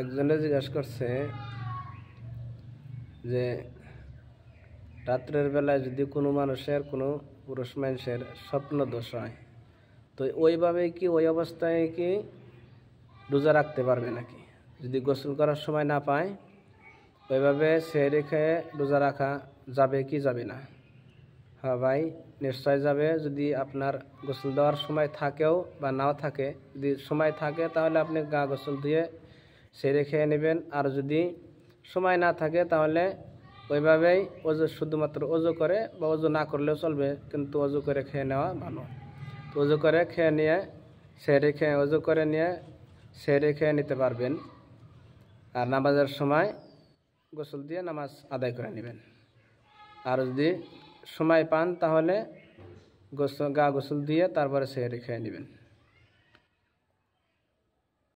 একজনে জিজ্ঞাসা করছে যে রাত্রের বেলায় যদি কোনো মানুষের কোনো পুরুষ মানুষের স্বপ্ন দোষ হয় তো ওইভাবে কি ওই অবস্থায় কি রোজা রাখতে পারবে নাকি? যদি গোসল করার সময় না পায় ওইভাবে সেহরি খেয়ে রোজা রাখা যাবে কি যাবে না? হ্যাঁ ভাই, নিশ্চয় যাবে। যদি আপনার গোসল দেওয়ার সময় থাকেও বা নাও থাকে, যদি সময় থাকে তাহলে আপনি গা গোসল দিয়ে সেহরি খেয়ে নেবেন। আর যদি সময় না থাকে তাহলে ওইভাবেই ওযু শুধুমাত্র ওযু করে বা ওযু না করলেও চলবে, কিন্তু ওযু করে খেয়ে নেওয়া ভালো। তো ওযু করে খেয়ে নিয়ে সেহরি খেয়ে ওযু করে নিয়ে সেহরি খেয়ে নিতে পারবেন। আর নামাজের সময় গোসল দিয়ে নামাজ আদায় করে নেবেন। আর যদি সময় পান তাহলে গা গোসল দিয়ে তারপরে সেহরি খেয়ে নেবেন।